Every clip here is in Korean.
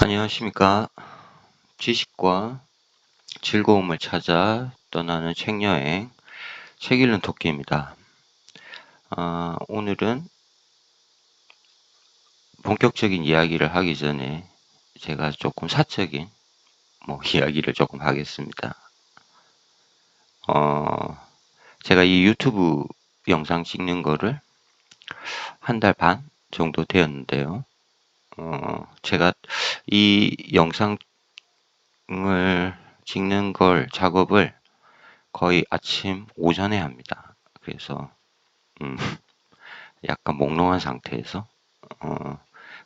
안녕하십니까. 지식과 즐거움을 찾아 떠나는 책여행, 책 읽는 토끼입니다. 오늘은 본격적인 이야기를 하기 전에 제가 조금 사적인 이야기를 조금 하겠습니다. 제가 이 유튜브 영상 찍는 거를 한 달 반 정도 되었는데요. 제가 이 영상을 찍는 작업을 거의 아침 오전에 합니다. 그래서 약간 몽롱한 상태에서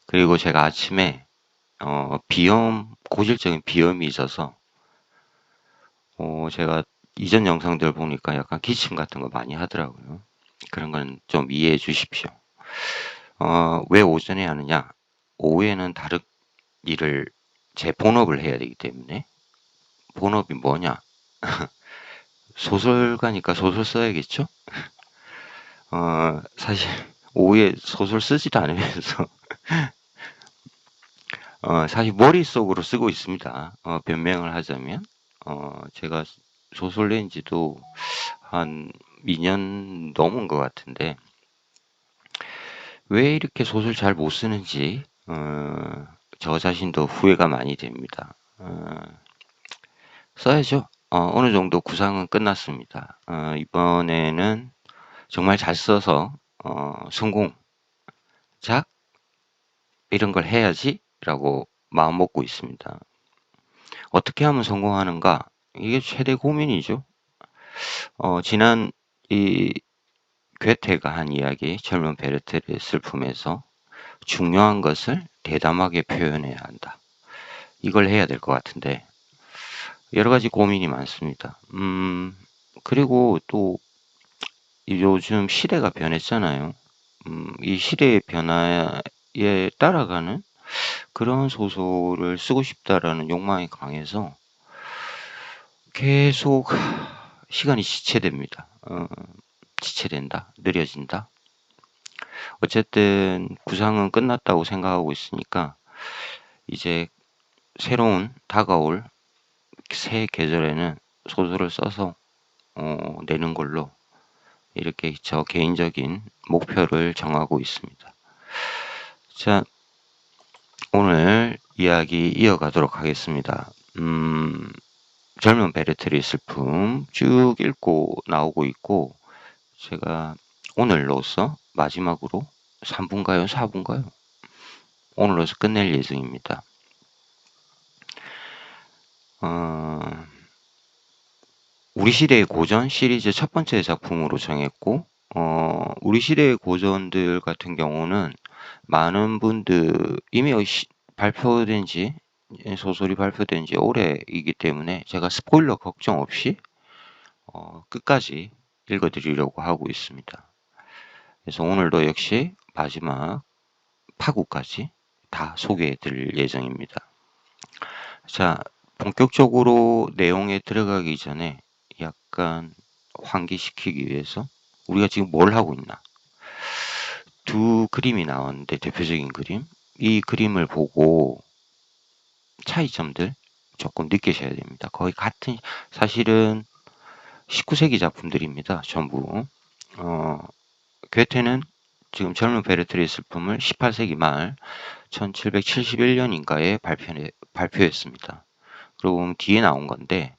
그리고 제가 아침에 고질적인 비염이 있어서 제가 이전 영상들 보니까 약간 기침 같은 거 많이 하더라고요. 그런 건 좀 이해해 주십시오. 왜 오전에 하느냐? 오후에는 다른 일을 제 본업을 해야 되기 때문에. 본업이 뭐냐? 소설가니까 소설 써야겠죠? 사실 오후에 소설 쓰지도 않으면서 사실 머릿속으로 쓰고 있습니다. 변명을 하자면 제가 소설 낸 지도 한 2년 넘은 것 같은데 왜 이렇게 소설 잘 못 쓰는지 저 자신도 후회가 많이 됩니다. 써야죠. 어느 정도 구상은 끝났습니다. 이번에는 정말 잘 써서 성공작 이런 걸 해야지라고 마음 먹고 있습니다. 어떻게 하면 성공하는가? 이게 최대 고민이죠. 지난 이 괴테가 한 이야기, 젊은 베르테르의 슬픔에서 중요한 것을 대담하게 표현해야 한다. 이걸 해야 될 것 같은데 여러 가지 고민이 많습니다. 그리고 또 요즘 시대가 변했잖아요. 이 시대의 변화에 따라가는 그런 소설을 쓰고 싶다라는 욕망이 강해서 계속 시간이 지체됩니다. 지체된다, 느려진다. 어쨌든 구상은 끝났다고 생각하고 있으니까 이제 새로운 다가올 새 계절에는 소설을 써서 내는 걸로 이렇게 저 개인적인 목표를 정하고 있습니다. 자, 오늘 이야기 이어가도록 하겠습니다. 젊은 베르테르의 슬픔 쭉 읽고 나오고 있고 제가 오늘로서 마지막으로 3분가요? 4분가요? 오늘로서 끝낼 예정입니다. 우리 시대의 고전 시리즈 첫 번째 작품으로 정했고 우리 시대의 고전들 같은 경우는 많은 분들 이미 발표된 지 소설이 발표된 지 오래이기 때문에 제가 스포일러 걱정 없이 끝까지 읽어드리려고 하고 있습니다. 그래서 오늘도 역시 마지막 파구까지 다 소개해 드릴 예정입니다. 자, 본격적으로 내용에 들어가기 전에 약간 환기시키기 위해서 우리가 지금 뭘 하고 있나? 두 그림이 나왔는데 대표적인 그림. 이 그림을 보고 차이점들 조금 느끼셔야 됩니다. 거의 같은, 사실은 19세기 작품들입니다. 전부. 괴테는 지금 젊은 베르테르의 슬픔을 18세기 말 1771년인가에 발표했습니다. 그리고 뒤에 나온 건데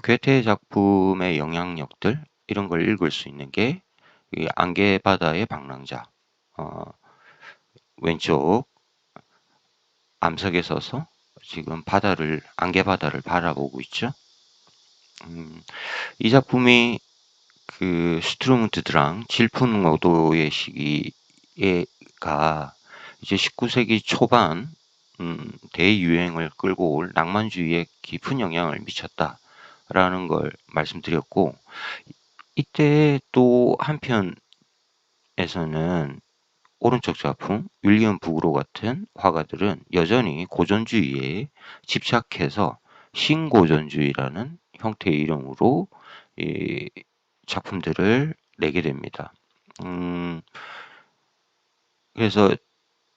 괴테 작품의 영향력들 이런 걸 읽을 수 있는 게 이 안개바다의 방랑자 왼쪽 암석에 서서 지금 안개바다를 바라보고 있죠. 이 작품이 그 슈트루문트 드랑 질풍노도의 시기가 이제 19세기 초반 대유행을 끌고 올 낭만주의에 깊은 영향을 미쳤다라는 걸 말씀드렸고 이때 또 한편에서는 오른쪽 작품 윌리엄 부그로 같은 화가들은 여전히 고전주의에 집착해서 신고전주의라는 형태의 이름으로 이 작품들을 내게 됩니다. 그래서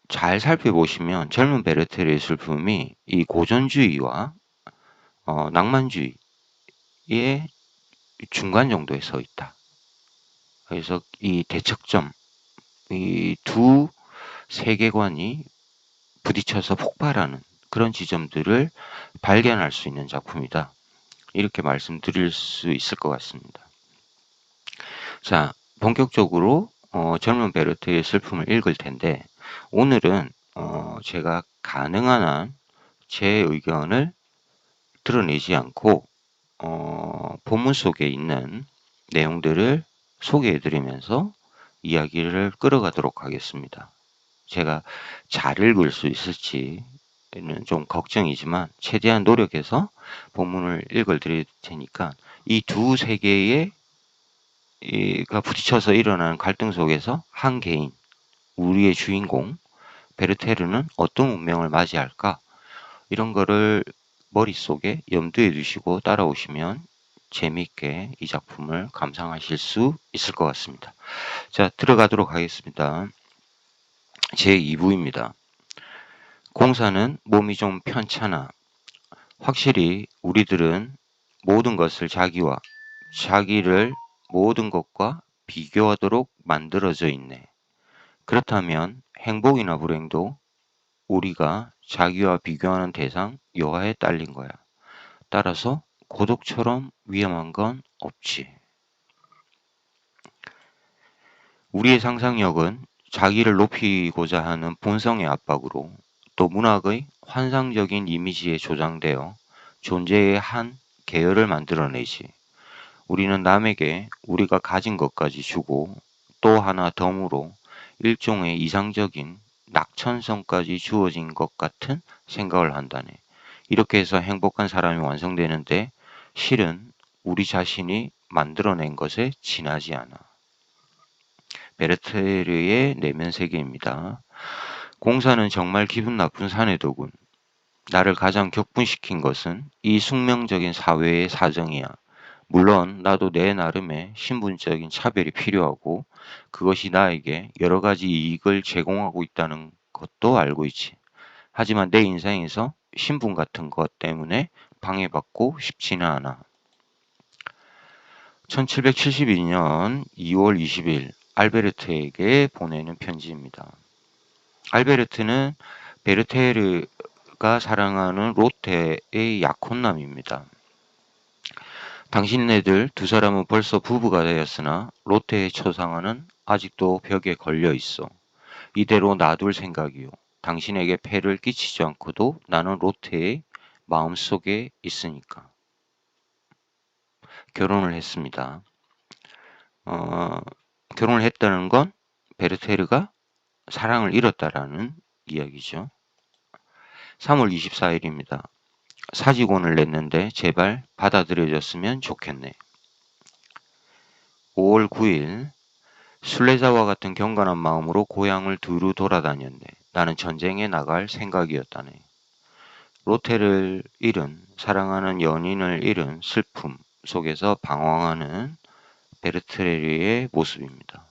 잘 살펴보시면 젊은 베르테르의 슬픔이 이 고전주의와 낭만주의의 중간 정도에 서 있다. 그래서 이 대척점, 이 두 세계관이 부딪혀서 폭발하는 그런 지점들을 발견할 수 있는 작품이다. 이렇게 말씀드릴 수 있을 것 같습니다. 자, 본격적으로 젊은 베르테의 슬픔을 읽을 텐데 오늘은 제가 가능한 한 제 의견을 드러내지 않고 본문 속에 있는 내용들을 소개해드리면서 이야기를 끌어가도록 하겠습니다. 제가 잘 읽을 수 있을지는 좀 걱정이지만 최대한 노력해서 본문을 읽어드릴 테니까 이 두 세계가 부딪혀서 일어나는 갈등 속에서 한 개인, 우리의 주인공 베르테르는 어떤 운명을 맞이할까? 이런 거를 머릿속에 염두에 두시고 따라오시면 재미있게 이 작품을 감상하실 수 있을 것 같습니다. 자, 들어가도록 하겠습니다. 제2부입니다. 공사는 몸이 좀 편찮아. 확실히 우리들은 모든 것을 자기를 모든 것과 비교하도록 만들어져 있네. 그렇다면 행복이나 불행도 우리가 자기와 비교하는 대상 여하에 딸린 거야. 따라서 고독처럼 위험한 건 없지. 우리의 상상력은 자기를 높이고자 하는 본성의 압박으로 또 문학의 환상적인 이미지에 조장되어 존재의 한 계열을 만들어내지. 우리는 남에게 우리가 가진 것까지 주고 또 하나 덤으로 일종의 이상적인 낙천성까지 주어진 것 같은 생각을 한다네. 이렇게 해서 행복한 사람이 완성되는데 실은 우리 자신이 만들어낸 것에 지나지 않아. 베르테르의 내면 세계입니다. 공사는 정말 기분 나쁜 사내더군. 나를 가장 격분시킨 것은 이 숙명적인 사회의 사정이야. 물론 나도 내 나름의 신분적인 차별이 필요하고 그것이 나에게 여러 가지 이익을 제공하고 있다는 것도 알고 있지. 하지만 내 인생에서 신분 같은 것 때문에 방해받고 싶지는 않아. 1772년 2월 20일 알베르트에게 보내는 편지입니다. 알베르트는 베르테르가 사랑하는 로테의 약혼남입니다. 당신네들 두 사람은 벌써 부부가 되었으나 로테의 초상화는 아직도 벽에 걸려 있어. 이대로 놔둘 생각이요. 당신에게 폐를 끼치지 않고도 나는 로테의 마음속에 있으니까. 결혼을 했습니다. 결혼을 했다는 건 베르테르가 사랑을 잃었다라는 이야기죠. 3월 24일입니다. 사직원을 냈는데 제발 받아들여졌으면 좋겠네. 5월 9일 순례자와 같은 경건한 마음으로 고향을 두루 돌아다녔네. 나는 전쟁에 나갈 생각이었다네. 로테를 잃은 사랑하는 연인을 잃은 슬픔 속에서 방황하는 베르테르의 모습입니다.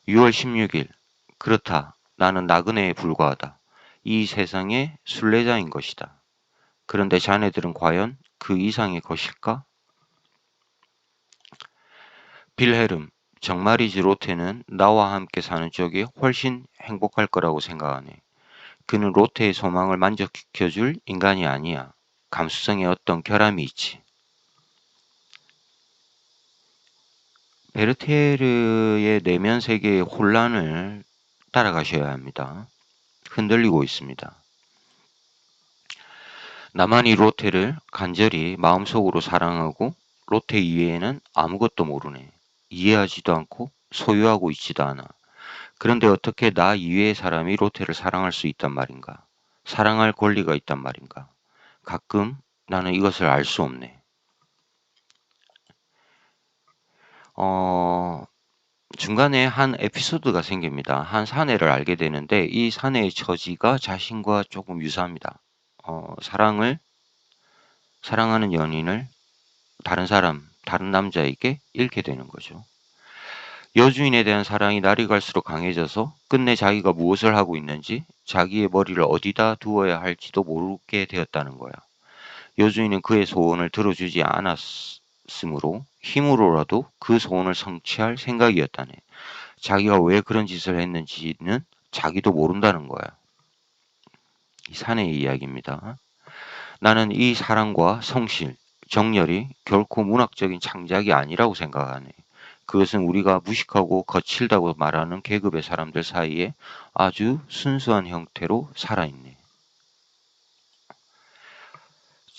6월 16일 그렇다. 나는 나그네에 불과하다. 이 세상의 순례자인 것이다. 그런데 자네들은 과연 그 이상의 것일까? 빌헤름, 정말이지 로테는 나와 함께 사는 쪽이 훨씬 행복할 거라고 생각하네. 그는 로테의 소망을 만족시켜줄 인간이 아니야. 감수성에 어떤 결함이 있지. 베르테르의 내면 세계의 혼란을 따라가셔야 합니다. 흔들리고 있습니다. 나만이 로테를 간절히 마음속으로 사랑하고 로테 이외에는 아무것도 모르네. 이해하지도 않고 소유하고 있지도 않아. 그런데 어떻게 나 이외의 사람이 로테를 사랑할 수 있단 말인가? 사랑할 권리가 있단 말인가? 가끔 나는 이것을 알 수 없네. 중간에 한 에피소드가 생깁니다. 한 사내를 알게 되는데 이 사내의 처지가 자신과 조금 유사합니다. 사랑하는 연인을 다른 남자에게 잃게 되는 거죠. 여주인에 대한 사랑이 날이 갈수록 강해져서 끝내 자기가 무엇을 하고 있는지, 자기의 머리를 어디다 두어야 할지도 모르게 되었다는 거야. 여주인은 그의 소원을 들어주지 않았으므로 힘으로라도 그 소원을 성취할 생각이었다네. 자기가 왜 그런 짓을 했는지는 자기도 모른다는 거야. 이 사내의 이야기입니다. 나는 이 사랑과 성실, 정열이 결코 문학적인 창작이 아니라고 생각하네. 그것은 우리가 무식하고 거칠다고 말하는 계급의 사람들 사이에 아주 순수한 형태로 살아있네.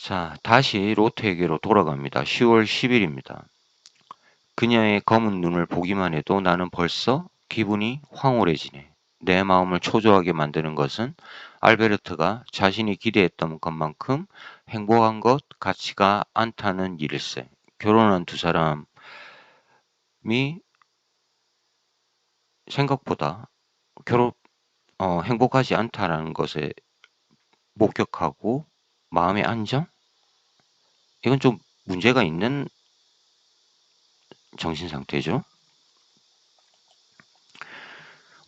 자, 다시 로테에게로 돌아갑니다. 10월 10일입니다. 그녀의 검은 눈을 보기만 해도 나는 벌써 기분이 황홀해지네. 내 마음을 초조하게 만드는 것은 알베르트가 자신이 기대했던 것만큼 행복한 것 같지가 않다는 일일세. 결혼한 두 사람이 생각보다 행복하지 않다는 것에 목격하고 마음의 안정? 이건 좀 문제가 있는 정신 상태죠.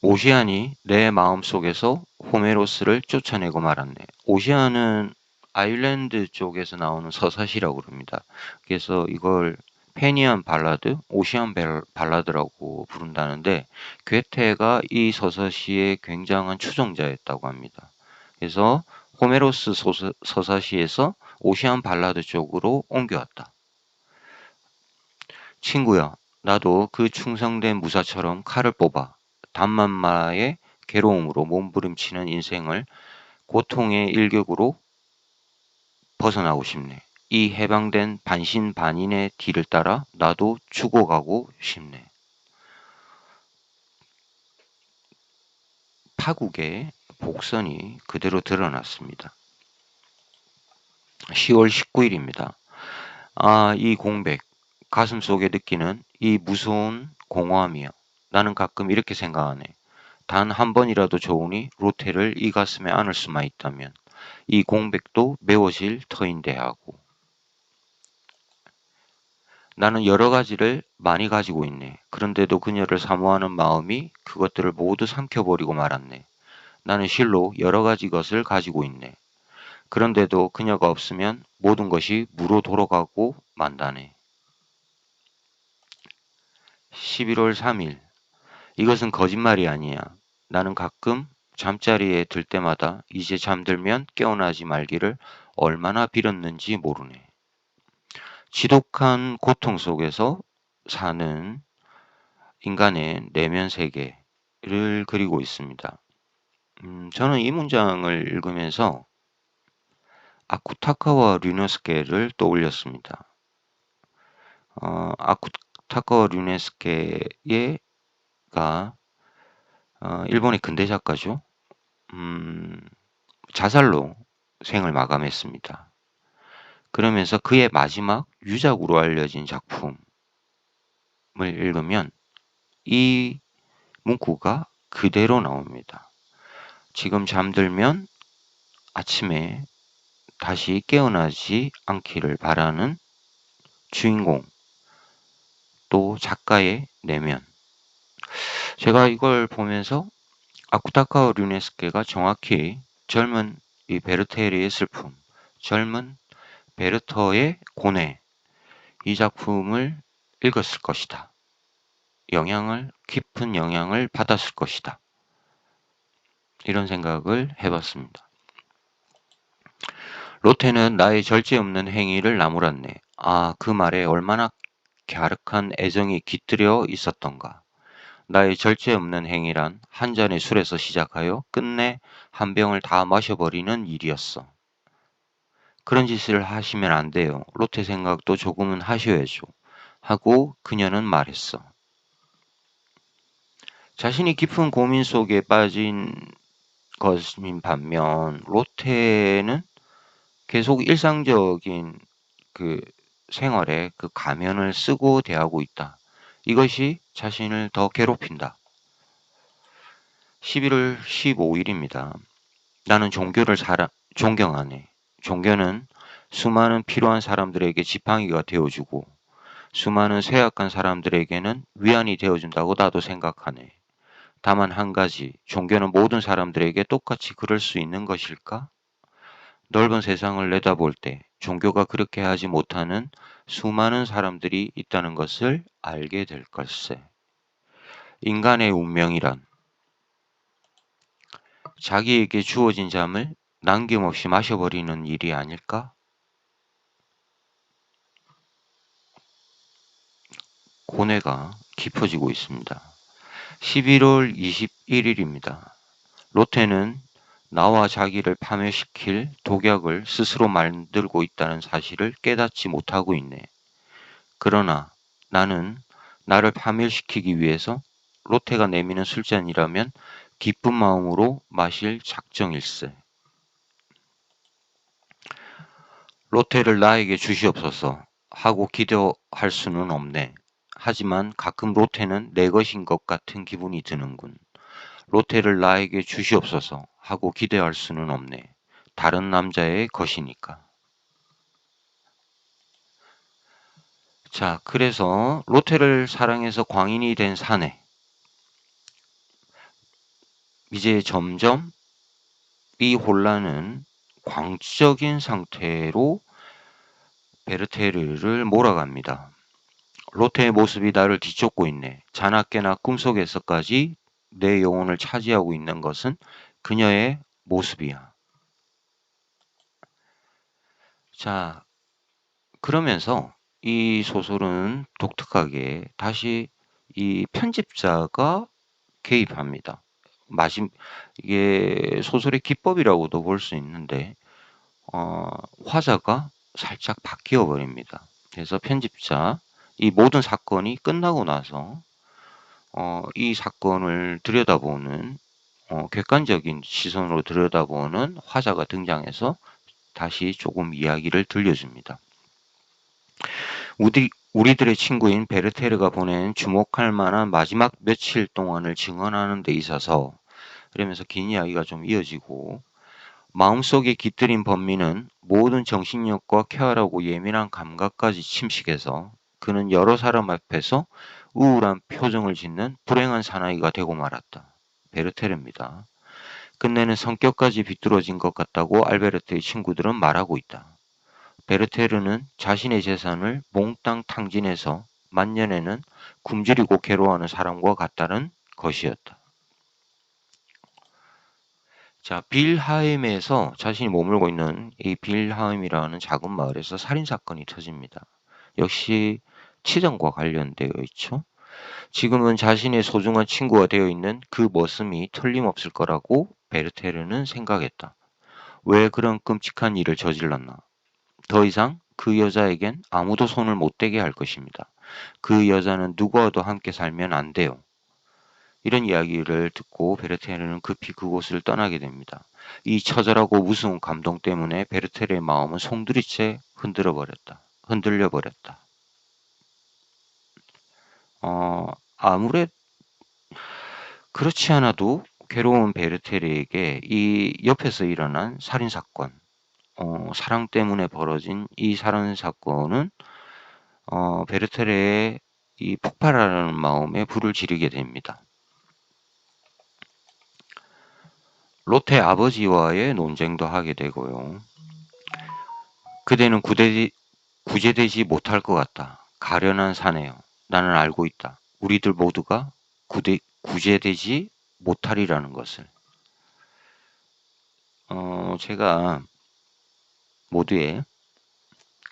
오시안이 내 마음속에서 호메로스를 쫓아내고 말았네. 오시안은 아일랜드 쪽에서 나오는 서사시라고 그럽니다. 그래서 이걸 페니안 발라드, 오시안 발라드라고 부른다는데 괴테가 이 서사시의 굉장한 추종자였다고 합니다. 그래서 호메로스 서사시에서 오시안 발라드 쪽으로 옮겨왔다. 친구야, 나도 그 충성된 무사처럼 칼을 뽑아 담만마의 괴로움으로 몸부림치는 인생을 고통의 일격으로 벗어나고 싶네. 이 해방된 반신반인의 뒤를 따라 나도 죽어가고 싶네. 파국의 복선이 그대로 드러났습니다. 10월 19일입니다. 이 공백, 가슴속에 느끼는 이 무서운 공허함이야. 나는 가끔 이렇게 생각하네. 단 한 번이라도 좋으니 로테를 이 가슴에 안을 수만 있다면 이 공백도 메워질 터인데 하고. 나는 여러 가지를 많이 가지고 있네. 그런데도 그녀를 사모하는 마음이 그것들을 모두 삼켜버리고 말았네. 나는 실로 여러 가지 것을 가지고 있네. 그런데도 그녀가 없으면 모든 것이 무로 돌아가고 만다네. 11월 3일. 이것은 거짓말이 아니야. 나는 가끔 잠자리에 들 때마다 이제 잠들면 깨어나지 말기를 얼마나 빌었는지 모르네. 지독한 고통 속에서 사는 인간의 내면 세계를 그리고 있습니다. 저는 이 문장을 읽으면서 아쿠타카와 류노스케를 떠올렸습니다. 아쿠타카와 류노스케가 일본의 근대 작가죠. 자살로 생을 마감했습니다. 그러면서 그의 마지막 유작으로 알려진 작품을 읽으면 이 문구가 그대로 나옵니다. 지금 잠들면 아침에 다시 깨어나지 않기를 바라는 주인공, 또 작가의 내면. 제가 이걸 보면서 아쿠타카오 류네스케가 정확히 젊은 이 베르테르의 슬픔, 젊은 베르터의 고뇌, 이 작품을 읽었을 것이다. 깊은 영향을 받았을 것이다. 이런 생각을 해봤습니다. 로테는 나의 절제 없는 행위를 나무랐네. 그 말에 얼마나 갸륵한 애정이 깃들여 있었던가. 나의 절제 없는 행위란 한 잔의 술에서 시작하여 끝내 한 병을 다 마셔버리는 일이었어. 그런 짓을 하시면 안 돼요. 로테 생각도 조금은 하셔야죠. 하고 그녀는 말했어. 자신이 깊은 고민 속에 빠진 것인 반면 로테는 계속 일상적인 그 생활에 그 가면을 쓰고 대하고 있다. 이것이 자신을 더 괴롭힌다. 11월 15일입니다. 나는 종교를 존경하네. 종교는 수많은 필요한 사람들에게 지팡이가 되어주고 수많은 쇠약한 사람들에게는 위안이 되어준다고 나도 생각하네. 다만 한 가지, 종교는 모든 사람들에게 똑같이 그럴 수 있는 것일까? 넓은 세상을 내다볼 때 종교가 그렇게 하지 못하는 수많은 사람들이 있다는 것을 알게 될 걸세. 인간의 운명이란 자기에게 주어진 잠을 남김없이 마셔버리는 일이 아닐까? 고뇌가 깊어지고 있습니다. 11월 21일입니다. 로테는 나와 자기를 파멸시킬 독약을 스스로 만들고 있다는 사실을 깨닫지 못하고 있네. 그러나 나는 나를 파멸시키기 위해서 로테가 내미는 술잔이라면 기쁜 마음으로 마실 작정일세. 로테를 나에게 주시옵소서 하고 기도할 수는 없네. 하지만 가끔 로테는 내 것인 것 같은 기분이 드는군. 로테를 나에게 주시옵소서 하고 기대할 수는 없네. 다른 남자의 것이니까. 자, 그래서 로테를 사랑해서 광인이 된 사내. 이제 점점 이 혼란은 광적인 상태로 베르테르를 몰아갑니다. 로테의 모습이 나를 뒤쫓고 있네. 자나깨나 꿈속에서까지 내 영혼을 차지하고 있는 것은 그녀의 모습이야. 자, 그러면서 이 소설은 독특하게 다시 이 편집자가 개입합니다. 이게 소설의 기법이라고도 볼 수 있는데, 화자가 살짝 바뀌어 버립니다. 그래서 편집자, 이 모든 사건이 끝나고 나서, 이 사건을 들여다보는, 객관적인 시선으로 들여다보는 화자가 등장해서 다시 조금 이야기를 들려줍니다. 우리들의 친구인 베르테르가 보낸 주목할 만한 마지막 며칠 동안을 증언하는 데 있어서, 그러면서 긴 이야기가 좀 이어지고, 마음속에 깃들인 범민은 모든 정신력과 쾌활하고 예민한 감각까지 침식해서 그는 여러 사람 앞에서 우울한 표정을 짓는 불행한 사나이가 되고 말았다. 베르테르입니다. 끝내는 성격까지 비뚤어진 것 같다고 알베르트의 친구들은 말하고 있다. 베르테르는 자신의 재산을 몽땅 탕진해서 만년에는 굶주리고 괴로워하는 사람과 같다는 것이었다. 자, 빌하임에서 자신이 머물고 있는 이 빌하임이라는 작은 마을에서 살인사건이 터집니다. 역시 치정과 관련되어 있죠. 지금은 자신의 소중한 친구가 되어 있는 그 머슴이 틀림없을 거라고 베르테르는 생각했다. 왜 그런 끔찍한 일을 저질렀나? 더 이상 그 여자에겐 아무도 손을 못 대게 할 것입니다. 그 여자는 누구와도 함께 살면 안 돼요. 이런 이야기를 듣고 베르테르는 급히 그곳을 떠나게 됩니다. 이 처절하고 무서운 감동 때문에 베르테르의 마음은 송두리째 흔들려 버렸다. 아무래도 그렇지 않아도 괴로운 베르테르에게 이 옆에서 일어난 살인사건, 사랑 때문에 벌어진 이 살인사건은 베르테르의 이 폭발하는 마음에 불을 지르게 됩니다. 로테 아버지와의 논쟁도 하게 되고요. 그대는 구제되지 못할 것 같다. 가련한 사내요. 나는 알고 있다. 우리들 모두가 구제되지 못하리라는 것을. 제가 모두의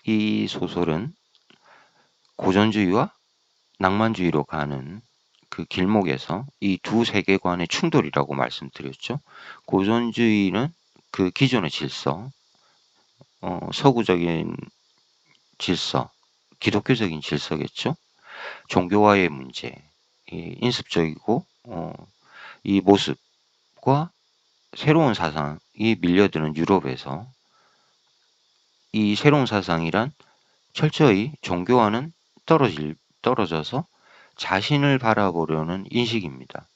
이 소설은 고전주의와 낭만주의로 가는 그 길목에서 이 두 세계관의 충돌이라고 말씀드렸죠. 고전주의는 그 기존의 질서, 서구적인 질서, 기독교적인 질서겠죠. 종교와의 문제, 이 인습적이고 이 모습과 새로운 사상이 밀려드는 유럽에서 이 새로운 사상이란 철저히 종교와는 떨어져서 자신을 바라보려는 인식입니다.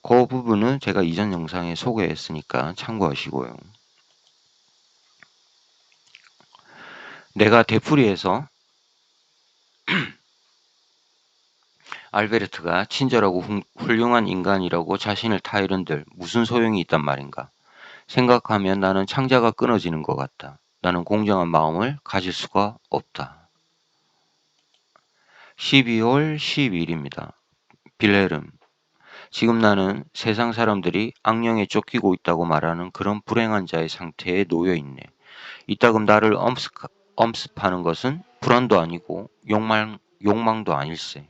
그 부분은 제가 이전 영상에 소개했으니까 참고하시고요. 내가 되풀이해서 알베르트가 친절하고 훌륭한 인간이라고 자신을 타이른들 무슨 소용이 있단 말인가. 생각하면 나는 창자가 끊어지는 것 같다. 나는 공정한 마음을 가질 수가 없다. 12월 10일입니다. 빌헤름. 지금 나는 세상 사람들이 악령에 쫓기고 있다고 말하는 그런 불행한 자의 상태에 놓여 있네. 이따금 나를 엄습하는 것은 불안도 아니고 욕망도 아닐세.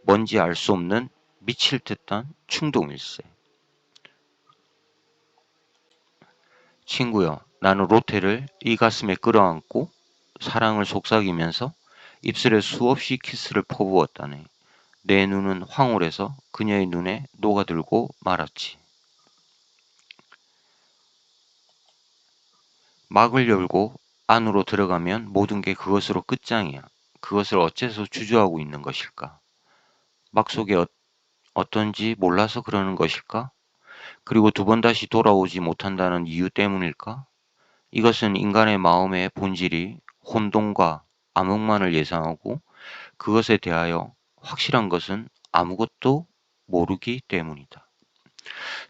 뭔지 알 수 없는 미칠 듯한 충동일세. 친구여, 나는 로테를 이 가슴에 끌어안고 사랑을 속삭이면서 입술에 수없이 키스를 퍼부었다네. 내 눈은 황홀해서 그녀의 눈에 녹아들고 말았지. 막을 열고 안으로 들어가면 모든 게 그것으로 끝장이야. 그것을 어째서 주저하고 있는 것일까? 막 속에 어떤지 몰라서 그러는 것일까? 그리고 두 번 다시 돌아오지 못한다는 이유 때문일까? 이것은 인간의 마음의 본질이 혼돈과 암흑만을 예상하고 그것에 대하여 확실한 것은 아무것도 모르기 때문이다.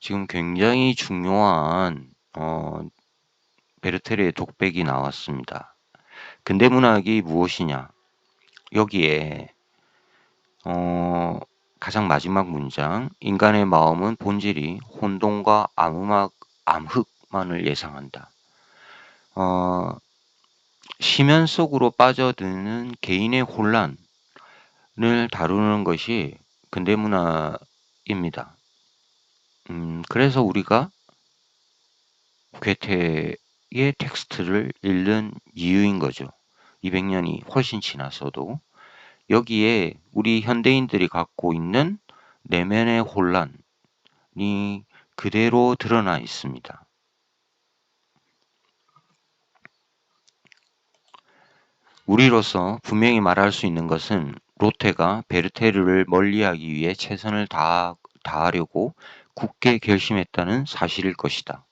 지금 굉장히 중요한 베르테르의 독백이 나왔습니다. 근대문학이 무엇이냐? 여기에 가장 마지막 문장, 인간의 마음은 본질이 혼돈과 암흑만을 예상한다. 심연 속으로 빠져드는 개인의 혼란을 다루는 것이 근대문학입니다. 그래서 우리가 괴테의 텍스트를 읽는 이유인 거죠. 200년이 훨씬 지나서도 여기에 우리 현대인들이 갖고 있는 내면의 혼란이 그대로 드러나 있습니다. 우리로서 분명히 말할 수 있는 것은 로테가 베르테르를 멀리하기 위해 최선을 다하려고 굳게 결심했다는 사실일 것이다.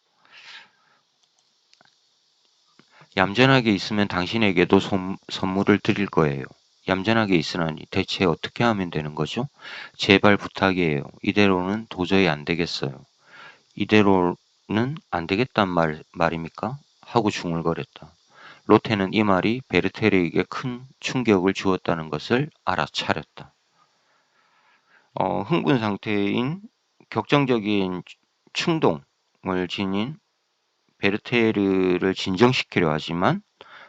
얌전하게 있으면 당신에게도 선물을 드릴 거예요. 얌전하게 있으라니 대체 어떻게 하면 되는 거죠? 제발 부탁이에요. 이대로는 도저히 안 되겠어요. 이대로는 안 되겠단 말입니까? 하고 중얼거렸다. 로테는 이 말이 베르테르에게 큰 충격을 주었다는 것을 알아차렸다. 흥분 상태인 격정적인 충동을 지닌 베르테르를 진정시키려 하지만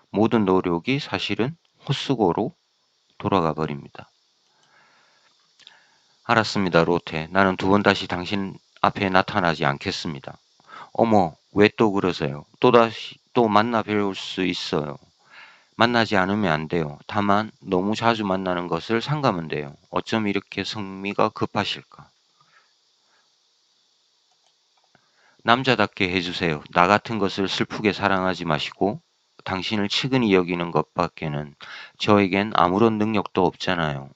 모든 노력이 사실은 헛수고로 돌아가 버립니다. 알았습니다, 로테. 나는 두 번 다시 당신 앞에 나타나지 않겠습니다. 어머, 왜 또 그러세요? 또 만나 뵐 수 있어요. 만나지 않으면 안 돼요. 다만 너무 자주 만나는 것을 삼가면 돼요. 어쩜 이렇게 성미가 급하실까? 남자답게 해주세요. 나 같은 것을 슬프게 사랑하지 마시고 당신을 측은히 여기는 것밖에는 저에겐 아무런 능력도 없잖아요.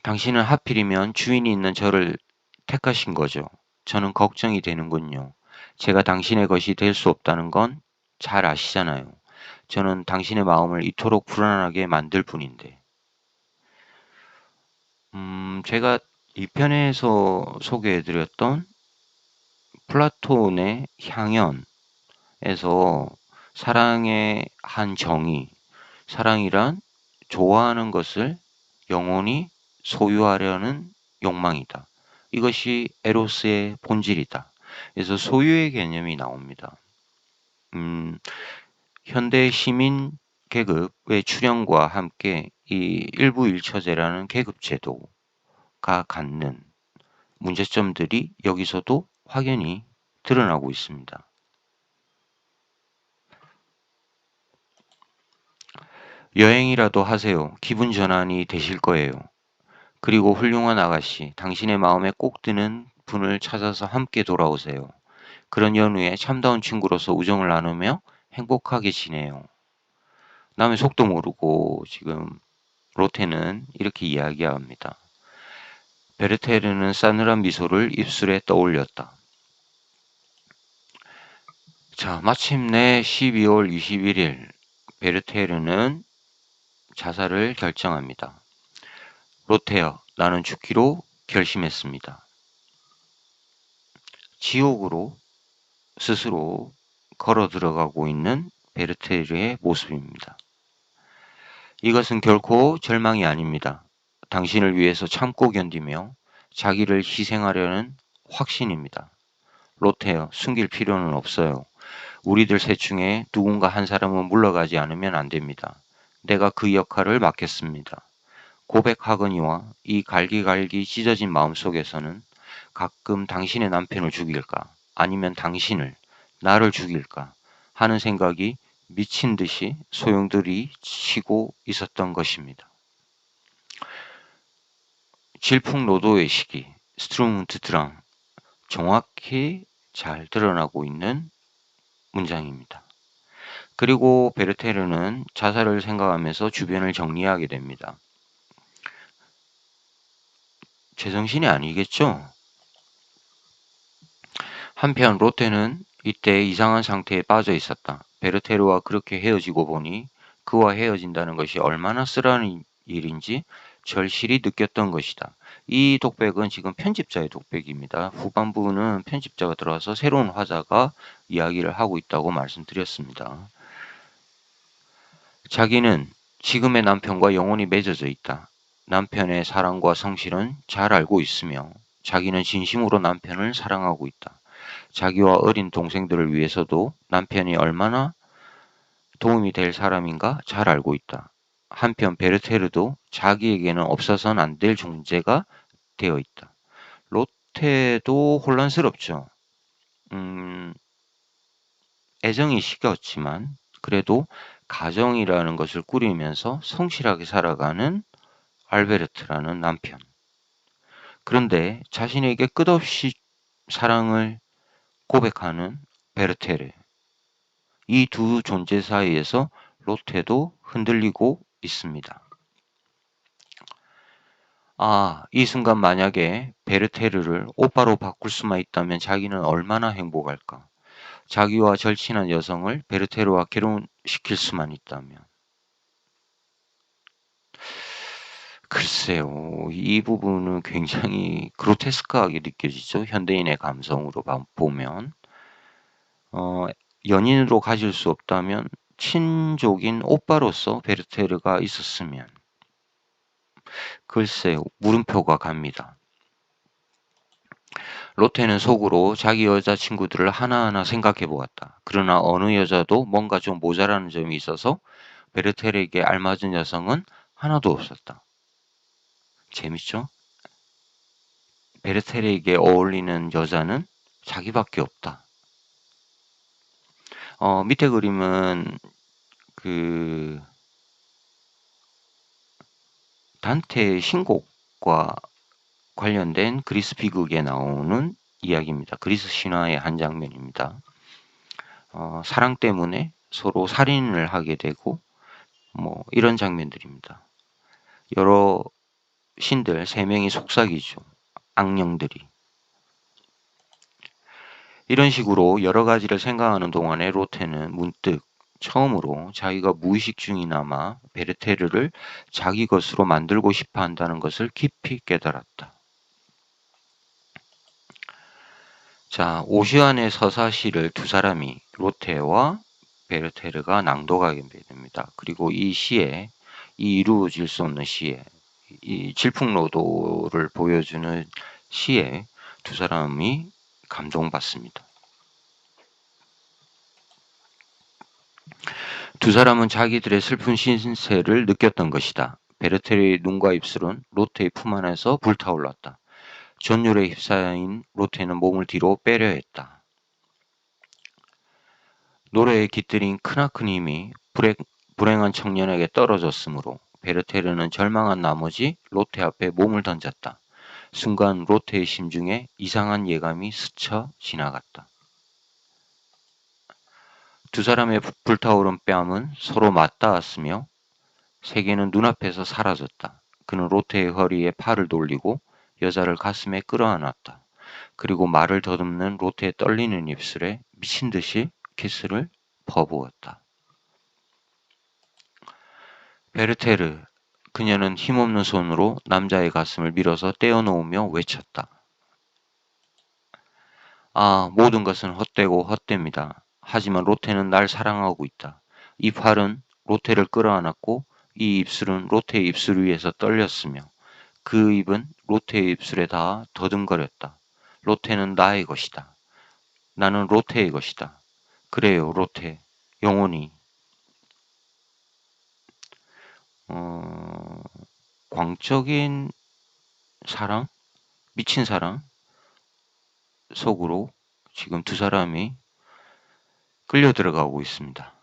당신은 하필이면 주인이 있는 저를 택하신 거죠. 저는 걱정이 되는군요. 제가 당신의 것이 될 수 없다는 건 잘 아시잖아요. 저는 당신의 마음을 이토록 불안하게 만들 뿐인데. 제가 2편에서 소개해드렸던 플라톤의 향연에서 사랑의 한 정의, 사랑이란 좋아하는 것을 영원히 소유하려는 욕망이다. 이것이 에로스의 본질이다. 그래서 소유의 개념이 나옵니다. 현대 시민 계급의 출현과 함께 이 일부일처제라는 계급제도가 갖는 문제점들이 여기서도 확연히 드러나고 있습니다. 여행이라도 하세요. 기분 전환이 되실 거예요. 그리고 훌륭한 아가씨, 당신의 마음에 꼭 드는 분을 찾아서 함께 돌아오세요. 그런 연후에 참다운 친구로서 우정을 나누며 행복하게 지내요. 남의 속도 모르고 지금 로테는 이렇게 이야기합니다. 베르테르는 싸늘한 미소를 입술에 떠올렸다. 자, 마침내 12월 21일 베르테르는 자살을 결정합니다. 로테여, 나는 죽기로 결심했습니다. 지옥으로 스스로 걸어 들어가고 있는 베르테르의 모습입니다. 이것은 결코 절망이 아닙니다. 당신을 위해서 참고 견디며 자기를 희생하려는 확신입니다. 로테여, 숨길 필요는 없어요. 우리들 셋 중에 누군가 한 사람은 물러가지 않으면 안 됩니다. 내가 그 역할을 맡겠습니다. 고백하거니와 이 갈기갈기 찢어진 마음속에서는 가끔 당신의 남편을 죽일까, 아니면 당신을, 나를 죽일까 하는 생각이 미친 듯이 소용돌이 치고 있었던 것입니다. 질풍노도의 시기, 스트루문트드랑, 정확히 잘 드러나고 있는 문장입니다. 그리고 베르테르는 자살을 생각하면서 주변을 정리하게 됩니다. 제정신이 아니겠죠? 한편 로테는 이때 이상한 상태에 빠져 있었다. 베르테르와 그렇게 헤어지고 보니 그와 헤어진다는 것이 얼마나 쓰라는 일인지 절실히 느꼈던 것이다. 이 독백은 지금 편집자의 독백입니다. 후반부는 편집자가 들어와서 새로운 화자가 이야기를 하고 있다고 말씀드렸습니다. 자기는 지금의 남편과 영원히 맺어져 있다. 남편의 사랑과 성실은 잘 알고 있으며 자기는 진심으로 남편을 사랑하고 있다. 자기와 어린 동생들을 위해서도 남편이 얼마나 도움이 될 사람인가 잘 알고 있다. 한편 베르테르도 자기에게는 없어서는 안 될 존재가 되어 있다. 로테도 혼란스럽죠. 애정이 식었지만 그래도 가정이라는 것을 꾸리면서 성실하게 살아가는 알베르트라는 남편. 그런데 자신에게 끝없이 사랑을 고백하는 베르테르. 이 두 존재 사이에서 로테도 흔들리고 있습니다. 이 순간 만약에 베르테르를 오빠로 바꿀 수만 있다면 자기는 얼마나 행복할까. 자기와 절친한 여성을 베르테르와 결혼시킬 수만 있다면. 글쎄요. 이 부분은 굉장히 그로테스크하게 느껴지죠. 현대인의 감성으로 보면. 연인으로 가질 수 없다면 친족인 오빠로서 베르테르가 있었으면. 글쎄요. 물음표가 갑니다. 로테는 속으로 자기 여자친구들을 하나하나 생각해 보았다. 그러나 어느 여자도 뭔가 좀 모자라는 점이 있어서 베르테르에게 알맞은 여성은 하나도 없었다. 재밌죠? 베르테르에게 어울리는 여자는 자기밖에 없다. 밑에 그림은 그 단테의 신곡과 관련된 그리스 비극에 나오는 이야기입니다. 그리스 신화의 한 장면입니다. 사랑 때문에 서로 살인을 하게 되고 뭐 이런 장면들입니다. 여러 신들 3명이 속삭이죠. 악령들이. 이런 식으로 여러 가지를 생각하는 동안에 로테는 문득 처음으로 자기가 무의식 중이나마 베르테르를 자기 것으로 만들고 싶어 한다는 것을 깊이 깨달았다. 자, 오시안의 서사시를 두 사람이 로테와 베르테르가 낭독하게 됩니다. 그리고 이 시에, 이 이루어질 수 없는 시에, 이 질풍노도를 보여주는 시에 두 사람이 감동받습니다. 두 사람은 자기들의 슬픈 신세를 느꼈던 것이다. 베르테르의 눈과 입술은 로테의 품 안에서 불타올랐다. 전율에 휩싸인 로테는 몸을 뒤로 빼려 했다. 노래에 깃들인 크나큰 힘이 불행한 청년에게 떨어졌으므로 베르테르는 절망한 나머지 로테 앞에 몸을 던졌다. 순간 로테의 심중에 이상한 예감이 스쳐 지나갔다. 두 사람의 불타오른 뺨은 서로 맞닿았으며 세계는 눈앞에서 사라졌다. 그는 로테의 허리에 팔을 돌리고 여자를 가슴에 끌어안았다. 그리고 말을 더듬는 로테의 떨리는 입술에 미친 듯이 키스를 퍼부었다. 베르테르. 그녀는 힘없는 손으로 남자의 가슴을 밀어서 떼어놓으며 외쳤다. 아, 모든 것은 헛되고 헛됩니다. 하지만 로테는 날 사랑하고 있다. 이 팔은 로테를 끌어안았고 이 입술은 로테의 입술 위에서 떨렸으며 그 입은 로테의 입술에 닿아 더듬거렸다. 로테는 나의 것이다. 나는 로테의 것이다. 그래요, 로테. 영원히. 어, 광적인 사랑? 미친 사랑? 속으로 지금 두 사람이 끌려 들어가고 있습니다.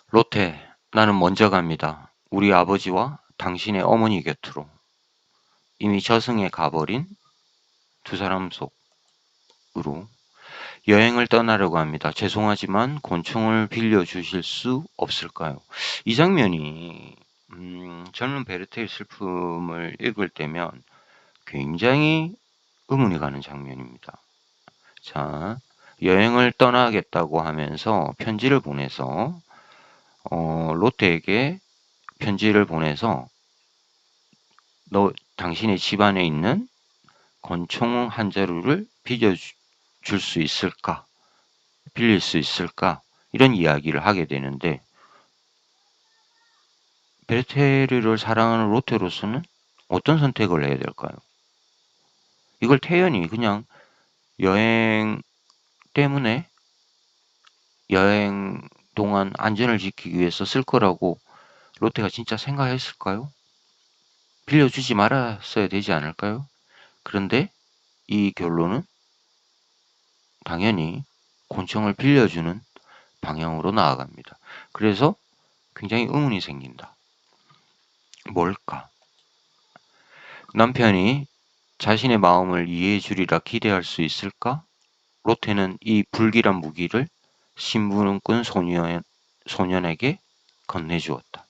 로테, 나는 먼저 갑니다. 우리 아버지와 당신의 어머니 곁으로. 이미 저승에 가버린 두 사람 속으로 여행을 떠나려고 합니다. 죄송하지만 곤충을 빌려주실 수 없을까요? 이 장면이 젊은 베르테의 슬픔을 읽을 때면 굉장히 의문이 가는 장면입니다. 자, 여행을 떠나겠다고 하면서 편지를 보내서 로테에게 편지를 보내서 당신의 집안에 있는 권총 한 자루를 빌려줄 수 있을까? 빌릴 수 있을까? 이런 이야기를 하게 되는데 베르테르를 사랑하는 로테로서는 어떤 선택을 해야 될까요? 이걸 태연히 그냥 여행 때문에 여행 동안 안전을 지키기 위해서 쓸 거라고 로테가 진짜 생각했을까요? 빌려주지 말았어야 되지 않을까요? 그런데 이 결론은 당연히 곤충을 빌려주는 방향으로 나아갑니다. 그래서 굉장히 의문이 생긴다. 뭘까? 남편이 자신의 마음을 이해해 주리라 기대할 수 있을까? 로테는 이 불길한 무기를 신부름꾼 소년에게 건네주었다.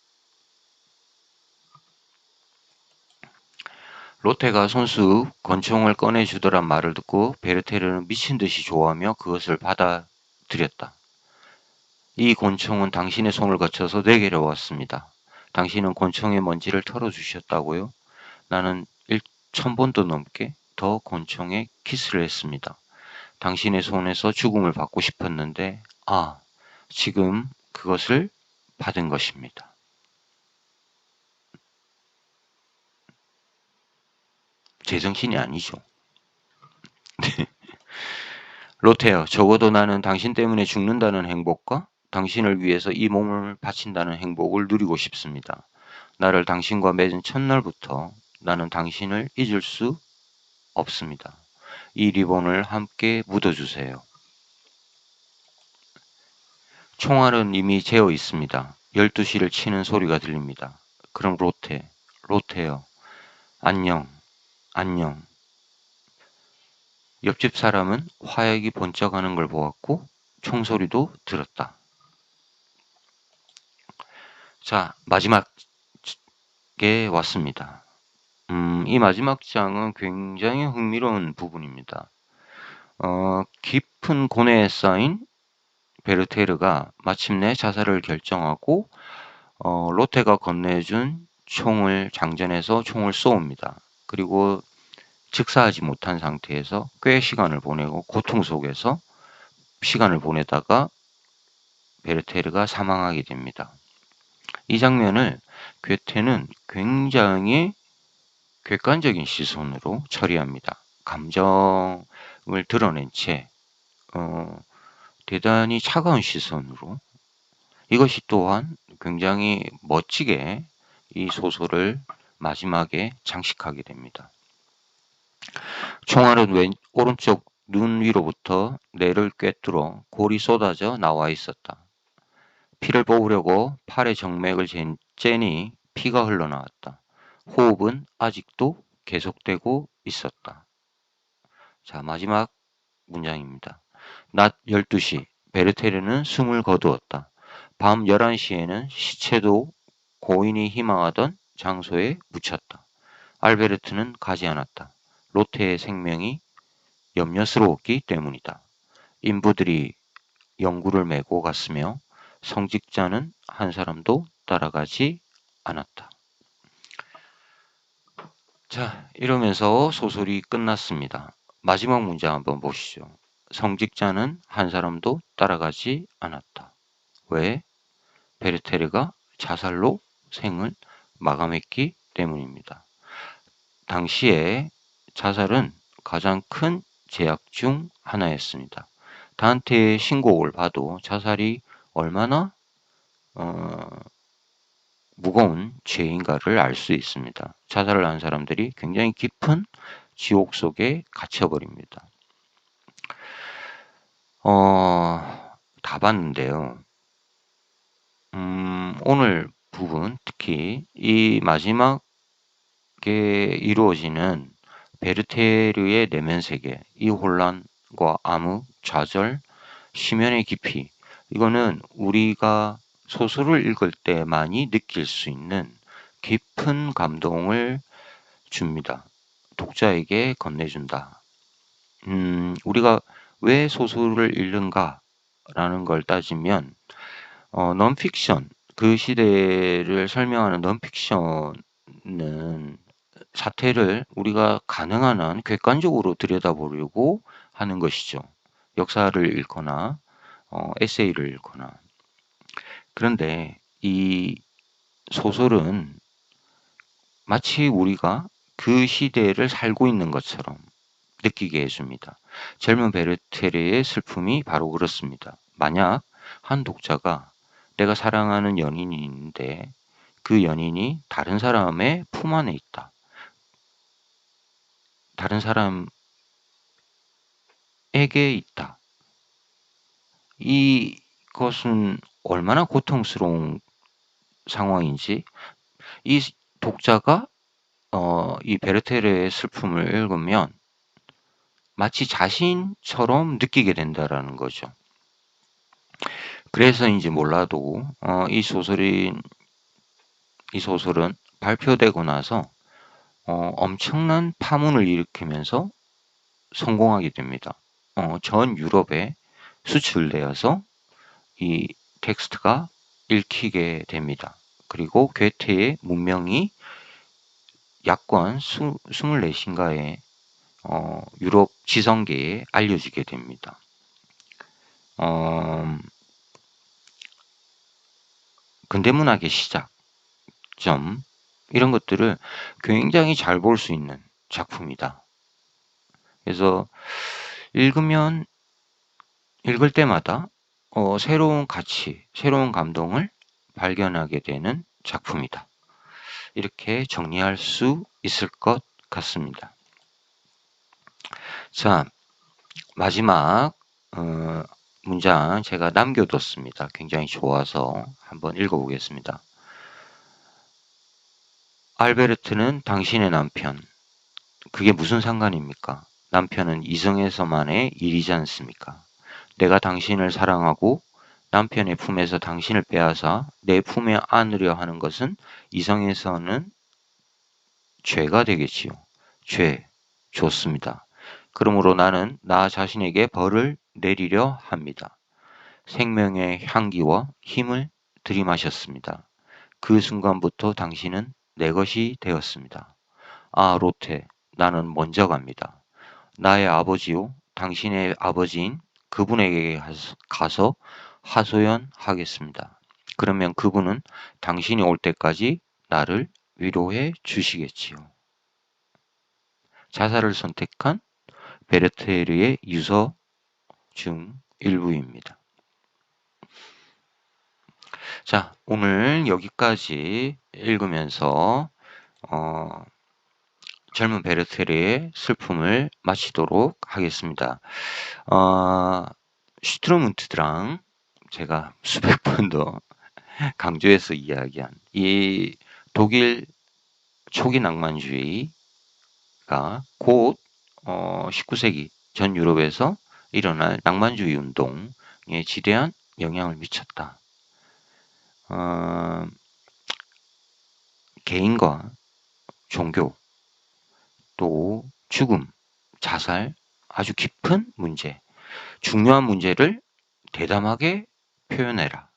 로테가 손수 권총을 꺼내주더란 말을 듣고 베르테르는 미친 듯이 좋아하며 그것을 받아들였다. 이 권총은 당신의 손을 거쳐서 내게로 왔습니다. 당신은 권총의 먼지를 털어주셨다고요? 나는 1000번도 넘게 더 권총에 키스를 했습니다. 당신의 손에서 죽음을 받고 싶었는데, 지금 그것을 받은 것입니다. 제정신이 아니죠. 로테어, 적어도 나는 당신 때문에 죽는다는 행복과 당신을 위해서 이 몸을 바친다는 행복을 누리고 싶습니다. 나를 당신과 맺은 첫날부터 나는 당신을 잊을 수 없습니다. 이 리본을 함께 묻어주세요. 총알은 이미 재어 있습니다. 12시를 치는 소리가 들립니다. 그럼 로테요. 안녕, 안녕. 옆집 사람은 화약이 번쩍하는 걸 보았고 총소리도 들었다. 자, 마지막에 왔습니다. 이 마지막 장은 굉장히 흥미로운 부분입니다. 깊은 고뇌에 쌓인 베르테르가 마침내 자살을 결정하고 로테가 건네준 총을 장전해서 총을 쏘옵니다. 그리고 즉사하지 못한 상태에서 꽤 시간을 보내고 고통 속에서 시간을 보내다가 베르테르가 사망하게 됩니다. 이 장면을 괴테는 굉장히 객관적인 시선으로 처리합니다. 감정을 드러낸 채 대단히 차가운 시선으로 이것이 또한 굉장히 멋지게 이 소설을 마지막에 장식하게 됩니다. 총알은 오른쪽 눈 위로부터 뇌를 꿰뚫어 골이 쏟아져 나와 있었다. 피를 뽑으려고 팔의 정맥을 째니 피가 흘러나왔다. 호흡은 아직도 계속되고 있었다. 자, 마지막 문장입니다. 낮 12시, 베르테르는 숨을 거두었다. 밤 11시에는 시체도 고인이 희망하던 장소에 묻혔다. 알베르트는 가지 않았다. 로테의 생명이 염려스러웠기 때문이다. 인부들이 영구를 메고 갔으며 성직자는 한 사람도 따라가지 않았다. 자, 이러면서 소설이 끝났습니다. 마지막 문장 한번 보시죠. 성직자는 한 사람도 따라가지 않았다. 왜? 베르테르가 자살로 생을 마감했기 때문입니다. 당시에 자살은 가장 큰 죄악 중 하나였습니다. 단테의 신곡을 봐도 자살이 얼마나 무거운 죄인가를 알 수 있습니다. 자살을 한 사람들이 굉장히 깊은 지옥 속에 갇혀버립니다. 다 봤는데요. 오늘 부분, 특히 이 마지막에 이루어지는 베르테르의 내면 세계, 이 혼란과 암흑, 좌절, 심연의 깊이, 이거는 우리가 소설을 읽을 때 많이 느낄 수 있는 깊은 감동을 줍니다. 독자에게 건네준다. 우리가 왜 소설을 읽는가라는 걸 따지면 넌픽션, 그 시대를 설명하는 넌픽션은 사태를 우리가 가능한 한 객관적으로 들여다보려고 하는 것이죠. 역사를 읽거나 에세이를 읽거나. 그런데 이 소설은 마치 우리가 그 시대를 살고 있는 것처럼 느끼게 해줍니다. 젊은 베르테르의 슬픔이 바로 그렇습니다. 만약 한 독자가 내가 사랑하는 연인이 있는데 그 연인이 다른 사람의 품 안에 있다. 다른 사람에게 있다. 이것은 얼마나 고통스러운 상황인지 이 독자가 이 베르테르의 슬픔을 읽으면 마치 자신처럼 느끼게 된다라는 거죠. 그래서인지 몰라도 이 소설은 발표되고 나서 엄청난 파문을 일으키면서 성공하게 됩니다. 전 유럽에 수출되어서 이 텍스트가 읽히게 됩니다. 그리고 괴테의 문명이 약권 24신가에 유럽 지성계에 알려지게 됩니다. 근대문학의 시작점, 이런 것들을 굉장히 잘 볼 수 있는 작품이다. 그래서 읽을 때마다 새로운 가치, 새로운 감동을 발견하게 되는 작품이다. 이렇게 정리할 수 있을 것 같습니다. 자, 마지막 문장 제가 남겨뒀습니다. 굉장히 좋아서 한번 읽어보겠습니다. 알베르트는 당신의 남편. 그게 무슨 상관입니까? 남편은 이성에서만의 일이지 않습니까? 내가 당신을 사랑하고 남편의 품에서 당신을 빼앗아 내 품에 안으려 하는 것은 이성에서는 죄가 되겠지요. 죄, 좋습니다. 그러므로 나는 나 자신에게 벌을 내리려 합니다. 생명의 향기와 힘을 들이마셨습니다. 그 순간부터 당신은 내 것이 되었습니다. 아, 로테, 나는 먼저 갑니다. 나의 아버지요, 당신의 아버지인 그분에게 가서 하소연하겠습니다. 그러면 그분은 당신이 올 때까지 나를 위로해 주시겠지요. 자살을 선택한 베르테르의 유서 중 일부입니다. 자, 오늘 여기까지 읽으면서 젊은 베르테르의 슬픔을 마치도록 하겠습니다. 슈트루문트드랑 제가 수백 번도 강조해서 이야기한 이 독일 초기 낭만주의가 곧 19세기 전 유럽에서 일어날 낭만주의 운동에 지대한 영향을 미쳤다. 개인과 종교, 또 죽음, 자살, 아주 깊은 문제, 중요한 문제를 대담하게 표현해라.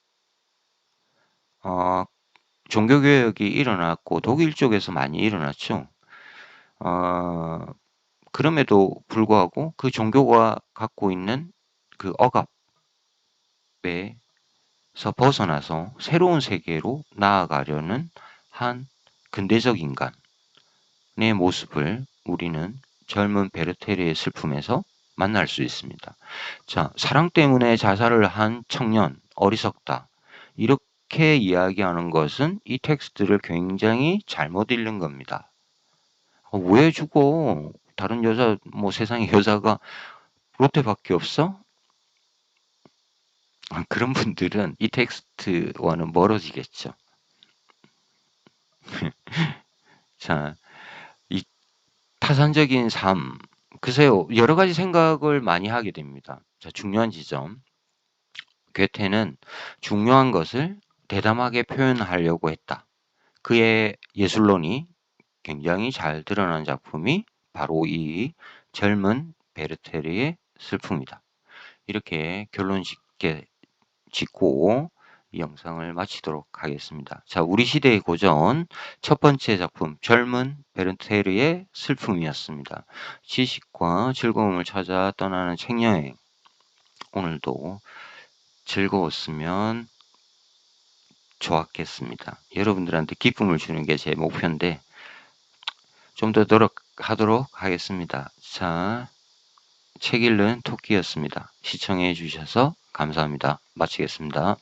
종교개혁이 일어났고 독일 쪽에서 많이 일어났죠. 그럼에도 불구하고 그 종교가 갖고 있는 그 억압에서 벗어나서 새로운 세계로 나아가려는 한 근대적 인간의 모습을 우리는 젊은 베르테르의 슬픔에서 만날 수 있습니다. 자, 사랑 때문에 자살을 한 청년, 어리석다. 이렇게 이야기하는 것은 이 텍스트를 굉장히 잘못 읽는 겁니다. 왜 죽어? 다른 여자, 뭐 세상에 여자가 롯데밖에 없어? 그런 분들은 이 텍스트와는 멀어지겠죠. 자, 이 타산적인 삶. 글쎄요, 여러 가지 생각을 많이 하게 됩니다. 자, 중요한 지점. 괴테는 중요한 것을 대담하게 표현하려고 했다. 그의 예술론이 굉장히 잘 드러난 작품이 바로 이 젊은 베르테르의 슬픔이다. 이렇게 결론 짓고 이 영상을 마치도록 하겠습니다. 자, 우리 시대의 고전 첫 번째 작품 젊은 베르테르의 슬픔이었습니다. 지식과 즐거움을 찾아 떠나는 책여행. 오늘도 즐거웠으면 좋았겠습니다. 여러분들한테 기쁨을 주는 게 제 목표인데 좀 더 노력하도록 하겠습니다. 자, 책 읽는 토끼였습니다. 시청해 주셔서 감사합니다. 마치겠습니다.